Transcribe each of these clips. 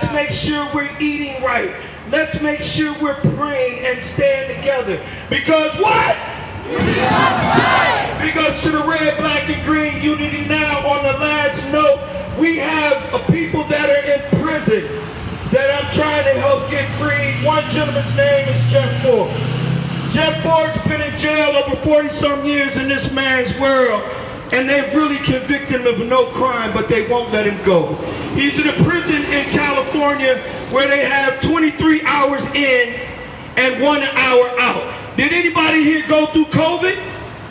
Let's make sure we're eating right. Let's make sure we're praying and staying together. Because what? Because to the red, black, and green unity now, on the last note, we have people that are in prison that I'm trying to help get free. One gentleman's name is Jeff Ford. Jeff Ford's been in jail over 40-some years in this man's world, and they've really convicted him of no crime, but they won't let him go. He's in a prison in California where they have 23 hours in and 1 hour out. Did anybody here go through COVID?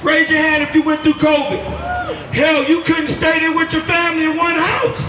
Raise your hand if you went through COVID. Hell, you couldn't stay there with your family in one house.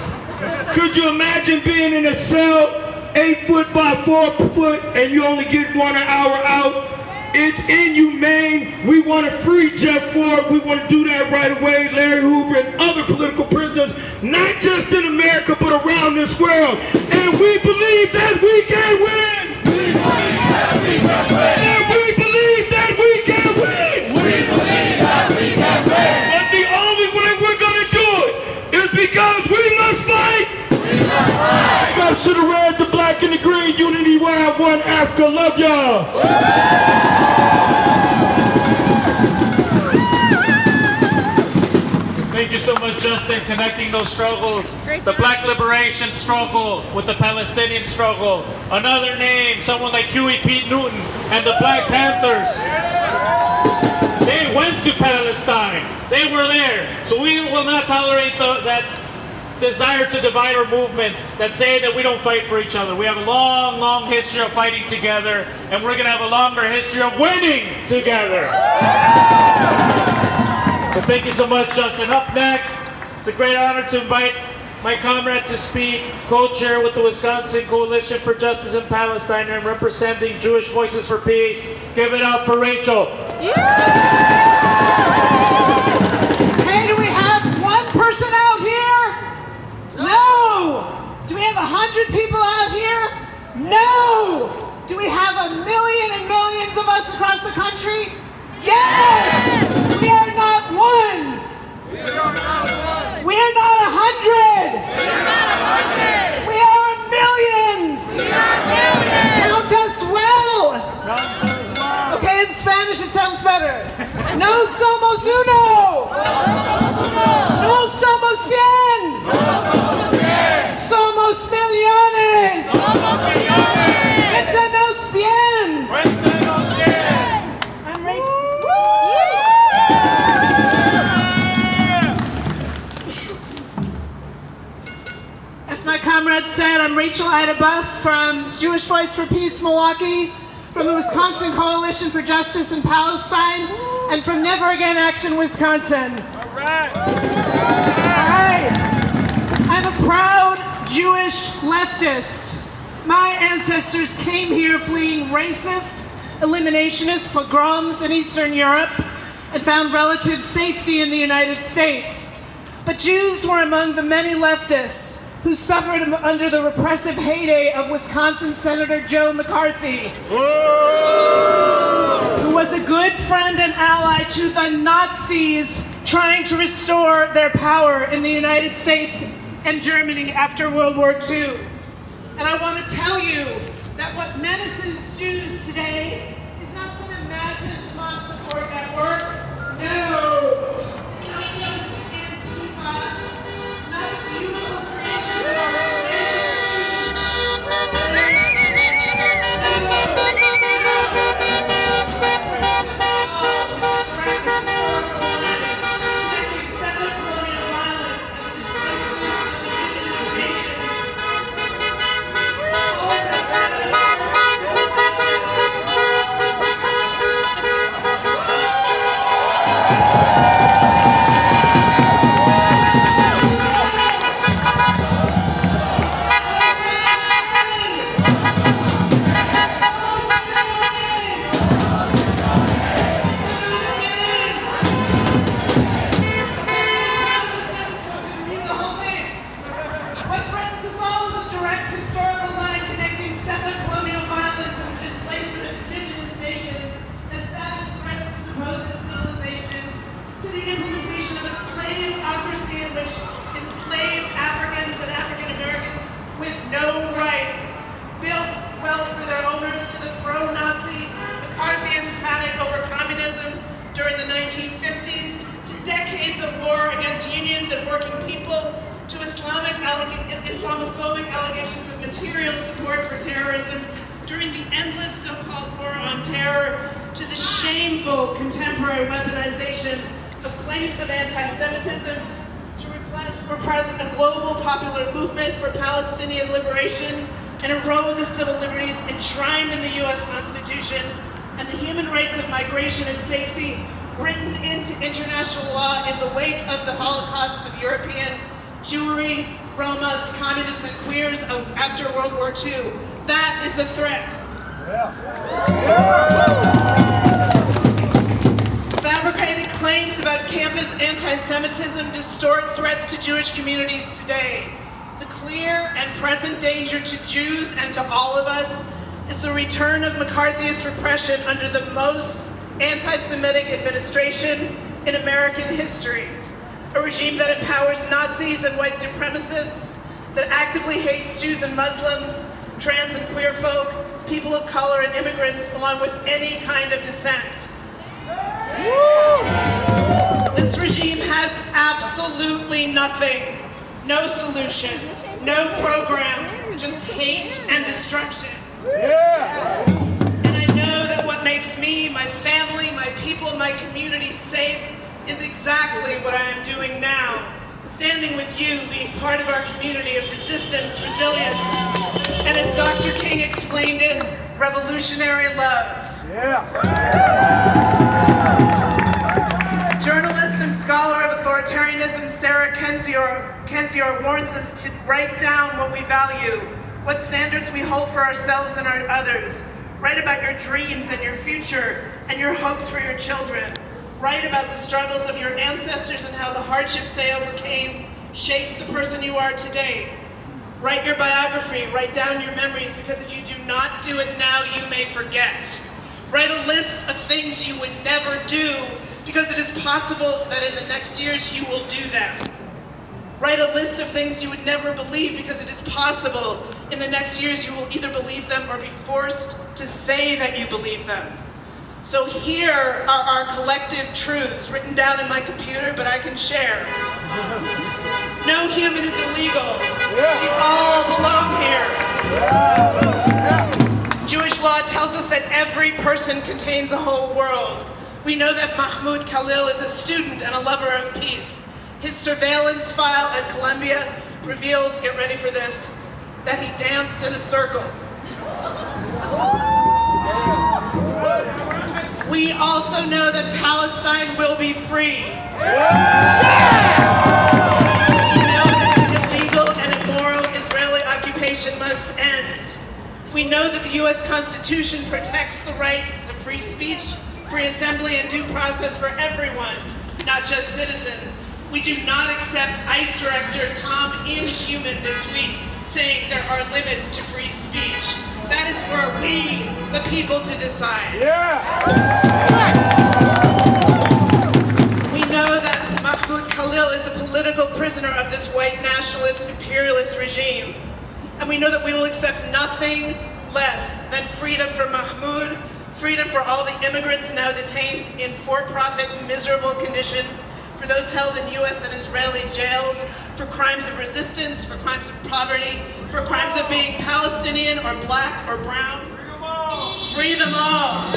Could you imagine being in a cell 8 foot by 4 foot and you only get 1 hour out? It's inhumane. We want to free Jeff Ford. We want to do that right away. Larry Hoover and other political prisoners, not just in America, but around this world. And we believe that we can win. We believe that we can win. And we believe that we can win. We believe that we can win. But the only way we're going to do it is because we must fight. We must fight. Goes to the red, the black, and the green. Unity, where I won Africa. Love y'all. Thank you so much, Justin, connecting those struggles. The black liberation struggle with the Palestinian struggle. Another name, someone like Huey P. Newton and the Black Panthers. They went to Palestine. They were there. So we will not tolerate that desire to divide our movements that say that we don't fight for each other. We have a long, long history of fighting together, and we're going to have a longer history of winning together. So thank you so much, Justin. Up next, it's a great honor to invite my comrade to speak, co-chair with the Wisconsin Coalition for Justice in Palestine and representing Jewish Voices for Peace. Give it up for Rachel. Hey, do we have one person out here? No! Do we have 100 people out here? No! Do we have 1 million and millions of us across the country? Yes! We are not one! We are not 100! We are millions! Count us well! Okay, in Spanish it sounds better. No somos uno! No somos 100! Somos millones! Cuéntanos bien! I'm Rachel. As my comrade said, I'm Rachel Ida Buff from Jewish Voice for Peace, Milwaukee, from the Wisconsin Coalition for Justice in Palestine, and from Never Again Action, Wisconsin. All right. I'm a proud Jewish leftist. My ancestors came here fleeing racist, eliminationist pogroms in Eastern Europe and found relative safety in the United States. But Jews were among the many leftists who suffered under the repressive heyday of Wisconsin Senator Joe McCarthy, who was a good friend and ally to the Nazis trying to restore their power in the United States and Germany after World War II. And I want to tell you that what menaces Jews today is not some imagined mob support network. No! It's not some Antifa, not a beautiful creation of our Islamophobic allegations of material support for terrorism during the endless so-called war on terror, to the shameful contemporary weaponization of claims of anti-Semitism, to repress a global popular movement for Palestinian liberation and erode the civil liberties enshrined in the U.S. Constitution and the human rights of migration and safety written into international law in the wake of the Holocaust of European Jewry, Romas, communists, and queers after World War II. That is the threat. Fabricated claims about campus anti-Semitism distort threats to Jewish communities today. The clear and present danger to Jews and to all of us is the return of McCarthyist repression under the most anti-Semitic administration in American history. A regime that empowers Nazis and white supremacists, that actively hates Jews and Muslims, trans and queer folk, people of color and immigrants, along with any kind of dissent. This regime has absolutely nothing, no solutions, no programs, just hate and destruction. And I know that what makes me, my family, my people, my community safe is exactly what I am doing now. Standing with you, being part of our community of resistance, resilience, and as Dr. King explained it, revolutionary love. Journalist and scholar of authoritarianism Sarah Kendzior warns us to write down what we value, what standards we hold for ourselves and our others. Write about your dreams and your future and your hopes for your children. Write about the struggles of your ancestors and how the hardships they overcame shaped the person you are today. Write your biography, write down your memories, because if you do not do it now, you may forget. Write a list of things you would never do, because it is possible that in the next years you will do them. Write a list of things you would never believe, because it is possible in the next years you will either believe them or be forced to say that you believe them. So here are our collective truths written down in my computer, but I can share. No human is illegal. We all belong here. Jewish law tells us that every person contains a whole world. We know that Mahmoud Khalil is a student and a lover of peace. His surveillance file at Columbia reveals, get ready for this, that he danced in a circle. We also know that Palestine will be free. We know that the illegal and immoral Israeli occupation must end. We know that the U.S. Constitution protects the rights of free speech, free assembly, and due process for everyone, not just citizens. We do not accept ICE Director Tom Inhuman this week saying there are limits to free speech. That is for we, the people, to decide. We know that Mahmoud Khalil is a political prisoner of this white nationalist imperialist regime. And we know that we will accept nothing less than freedom for Mahmoud, freedom for all the immigrants now detained in for-profit, miserable conditions, for those held in U.S. and Israeli jails, for crimes of resistance, for crimes of poverty, for crimes of being Palestinian or black or brown. Free them all.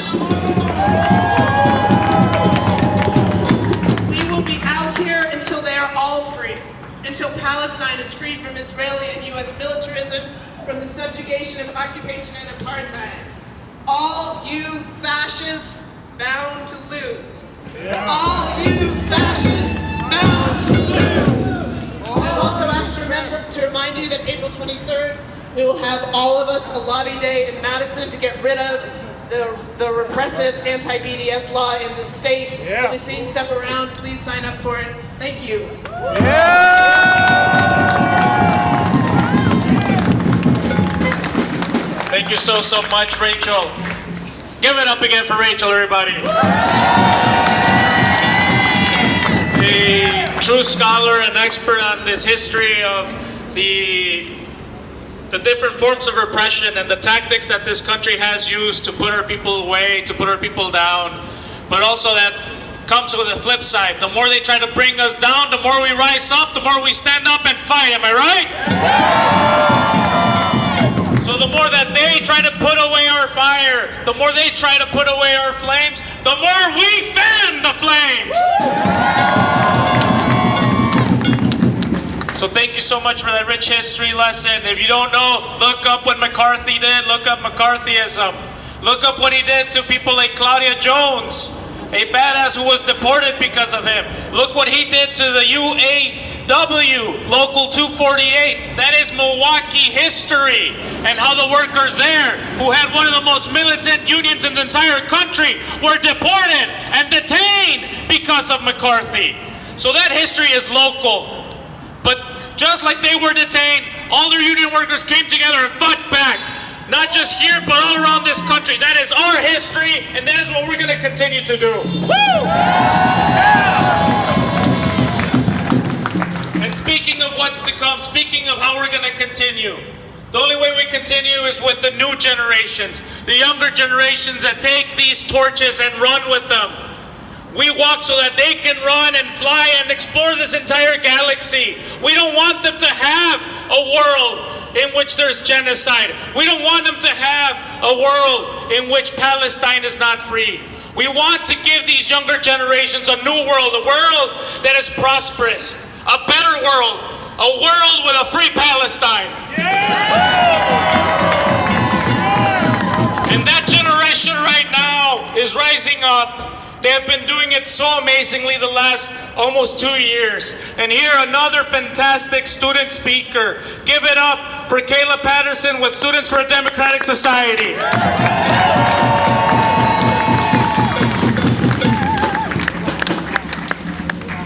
We will be out here until they are all free, until Palestine is free from Israeli and U.S. militarism, from the subjugation of occupation and apartheid. All you fascists bound to lose. All you fascists bound to lose. I'm also asked to remind you that April 23rd, we will have all of us a lobby day in Madison to get rid of the repressive anti-BDS law in the state. We'll be seeing stuff around. Please sign up for it. Thank you. Thank you so much, Rachel. Give it up again for Rachel, everybody. A true scholar and expert on this history of the different forms of repression and the tactics that this country has used to put our people away, to put our people down, but also that comes with a flip side. The more they try to bring us down, the more we rise up, the more we stand up and fight. Am I right? So the more that they try to put away our fire, the more they try to put away our flames, the more we fan the flames. So thank you so much for that rich history lesson. If you don't know, look up what McCarthy did. Look up McCarthyism. Look up what he did to people like Claudia Jones, a badass who was deported because of him. Look what he did to the UAW, Local 248. That is Milwaukee history. And how the workers there, who had one of the most militant unions in the entire country, were deported and detained because of McCarthy. So that history is local. But just like they were detained, all their union workers came together and fought back. Not just here, but all around this country. That is our history, and that is what we're going to continue to do. Woo! And speaking of what's to come, speaking of how we're going to continue, the only way we continue is with the new generations, the younger generations that take these torches and run with them. We walk so that they can run and fly and explore this entire galaxy. We don't want them to have a world in which there's genocide. We don't want them to have a world in which Palestine is not free. We want to give these younger generations a new world, a world that is prosperous, a better world, a world with a free Palestine. And that generation right now is rising up. They have been doing it so amazingly the last almost 2 years. And here another fantastic student speaker. Give it up for Kayla Patterson with Students for a Democratic Society.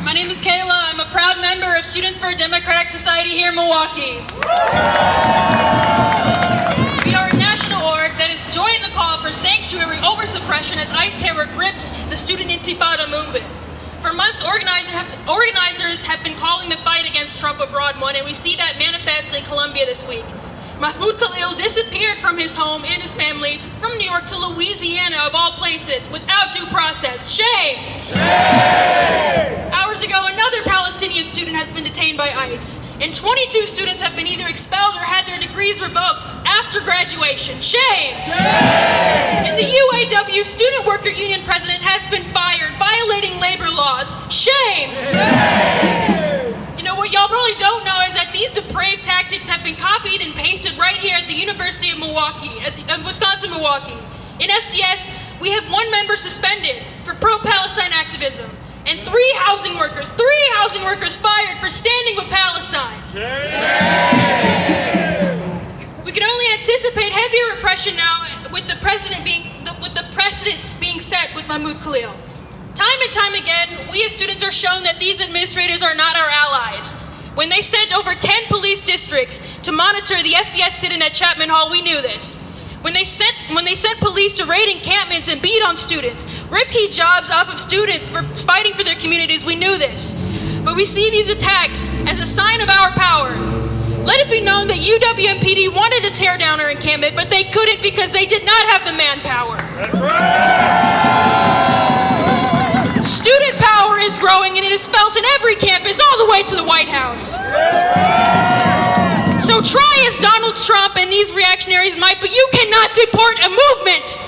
My name is Kayla. I'm a proud member of Students for a Democratic Society here in Milwaukee. We are a national org that is joining the call for sanctuary over suppression as ICE terror grips the student intifada movement. For months, organizers have been calling the fight against Trump a broad one, and we see that manifest in Colombia this week. Mahmoud Khalil disappeared from his home and his family from New York to Louisiana, of all places, without due process. Shame! Shame! Hours ago, another Palestinian student has been detained by ICE, and 22 students have been either expelled or had their degrees revoked after graduation. Shame! Shame! And the UAW Student Worker Union president has been fired, violating labor laws. Shame! Shame! You know what y'all probably don't know is that these depraved tactics have been copied and pasted right here at the University of Milwaukee, at Wisconsin-Milwaukee. In SDS, we have one member suspended for pro-Palestine activism, and three housing workers fired for standing with Palestine. We can only anticipate heavier repression now with the precedents being set with Mahmoud Khalil. Time and time again, we as students are shown that these administrators are not our allies. When they sent over 10 police districts to monitor the SDS sit-in at Chapman Hall, we knew this. When they sent police to raid encampments and beat on students, rip hijabs off of students for fighting for their communities, we knew this. But we see these attacks as a sign of our power. Let it be known that UWMPD wanted to tear down our encampment, but they couldn't because they did not have the manpower. That's right! Student power is growing, and it is felt in every campus all the way to the White House. So try as Donald Trump and these reactionaries might, but you cannot deport a movement.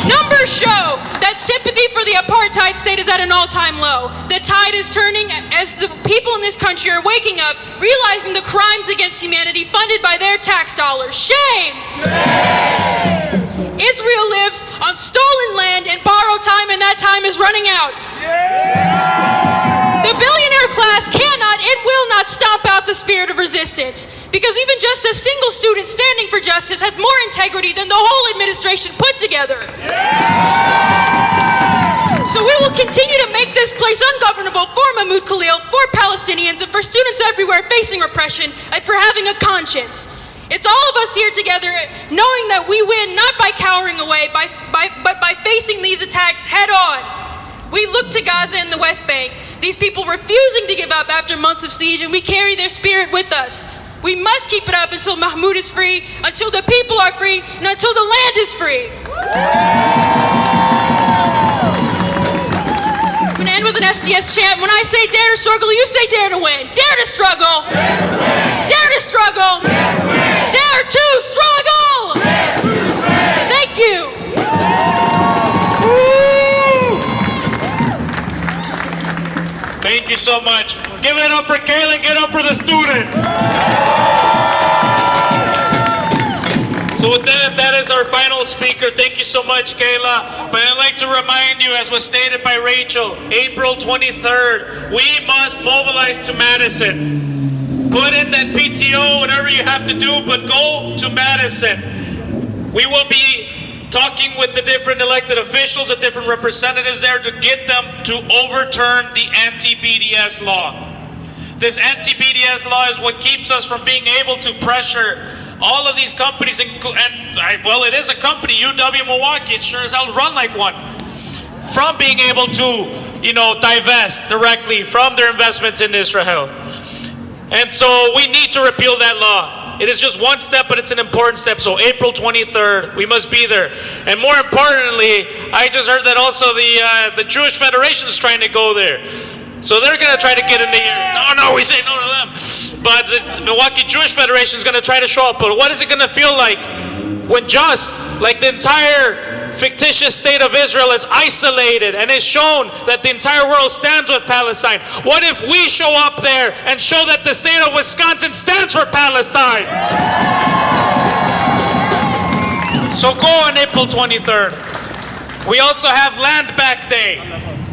Numbers show that sympathy for the apartheid state is at an all-time low. The tide is turning as the people in this country are waking up, realizing the crimes against humanity funded by their tax dollars. Shame! Shame! Israel lives on stolen land and borrowed time, and that time is running out. Yeah! The billionaire class cannot and will not stomp out the spirit of resistance, because even just a single student standing for justice has more integrity than the whole administration put together. Yeah! So we will continue to make this place ungovernable for Mahmoud Khalil, for Palestinians, and for students everywhere facing repression, and for having a conscience. It's all of us here together knowing that we win not by cowering away, but by facing these attacks head on. We look to Gaza and the West Bank, these people refusing to give up after months of siege, and we carry their spirit with us. We must keep it up until Mahmoud is free, until the people are free, and until the land is free. end with an SDS chant. When I say dare to struggle, you say dare to win. Dare to struggle. Dare to struggle. Dare to struggle. Thank you. Thank you so much. Give it up for Kayla, get up for the students. So with that is our final speaker. Thank you so much, Kayla. But I'd like to remind you, as was stated by Rachel, April 23rd, we must mobilize to Madison. Put in that PTO, whatever you have to do, but go to Madison. We will be talking with the different elected officials, the different representatives there, to get them to overturn the anti-BDS law. This anti-BDS law is what keeps us from being able to pressure all of these companies, well, it is a company, UW Milwaukee, it sure as hell run like one, from being able to, divest directly from their investments in Israel. And so we need to repeal that law. It is just one step, but it's an important step. So April 23rd, we must be there. And more importantly, I just heard that also the Jewish Federation is trying to go there. So they're going to try to get in the air. No, we say no to them. But the Milwaukee Jewish Federation is going to try to show up. But what is it going to feel like when just like the entire fictitious state of Israel is isolated and is shown that the entire world stands with Palestine? What if we show up there and show that the state of Wisconsin stands for Palestine? So go on April 23rd. We also have Land Back Day.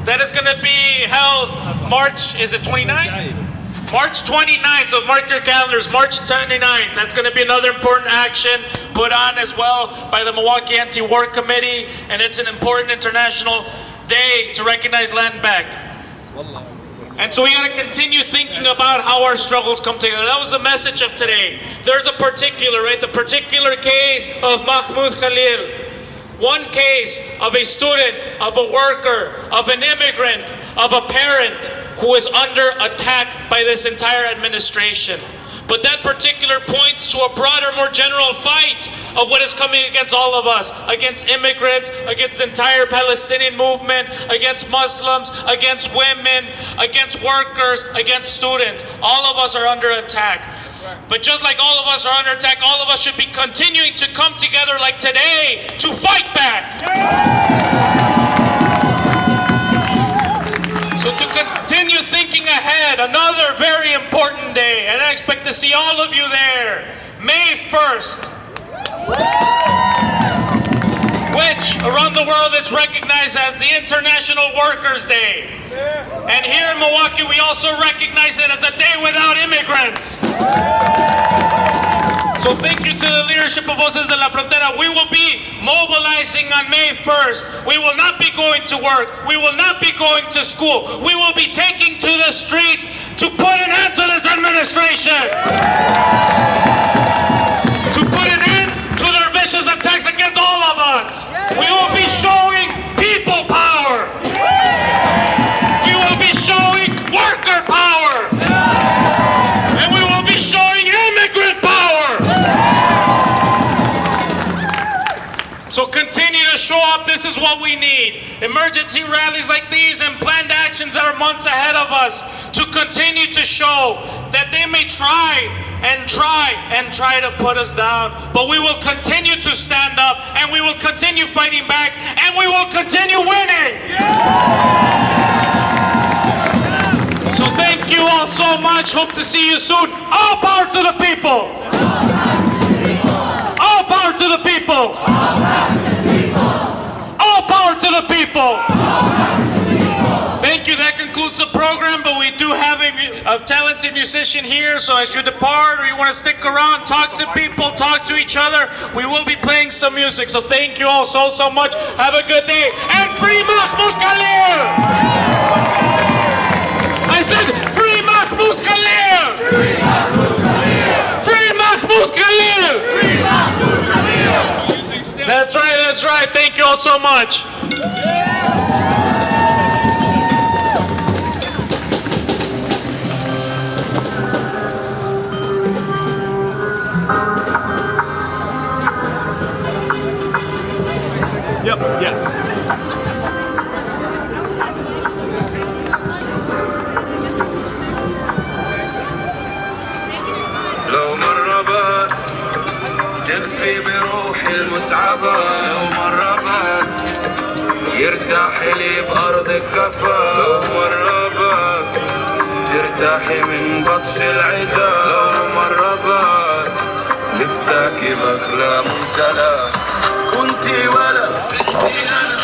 That is going to be held March, is it 29th? March 29th, so mark your calendars, March 29th. That's going to be another important action put on as well by the Milwaukee Anti-War Committee, and it's an important international day to recognize land back. And so we got to continue thinking about how our struggles come together. That was the message of today. There's a particular, the particular case of Mahmoud Khalil. One case of a student, of a worker, of an immigrant, of a parent who is under attack by this entire administration. But that particular points to a broader, more general fight of what is coming against all of us, against immigrants, against the entire Palestinian movement, against Muslims, against women, against workers, against students. All of us are under attack. But just like all of us are under attack, all of us should be continuing to come together like today to fight back. So to continue thinking ahead, another very important day, and I expect to see all of you there, May 1st, which around the world it's recognized as the International Workers' Day. And here in Milwaukee, we also recognize it as a day without immigrants. So thank you to the leadership of Voces de la Frontera. We will be mobilizing on May 1st. We will not be going to work. We will not be going to school. We will be taking to the streets to put an end to this administration. To put an end to their vicious attacks against all of us. We will be showing people power. We will be showing worker power. And we will be showing immigrant power. So continue to show up. This is what we need. Emergency rallies like these and planned actions that are months ahead of us to continue to show that they may try to put us down. But we will continue to stand up and we will continue fighting back and we will continue winning. So thank you all so much. Hope to see you soon. All power to the people. All power to the people. All power to the people. Thank you. That concludes the program, but we do have a talented musician here, so as you depart or you want to stick around, talk to people, talk to each other, we will be playing some music. So thank you all so much. Have a good day. And free Mahmoud Khalil! I said free Mahmoud Khalil! Free Mahmoud Khalil! Free Mahmoud Khalil! Free Mahmoud Khalil! That's right, that's right. Thank you all so much. Yep, yes. تدفي بروحي المتعبة لو مرة بس يرتاح لي بأرض الكفا لو مرة بس ترتاحي من بطش العدا لو مرة بس نفتاكي بأكلام ممتلة كنتي ولا سنتي أنا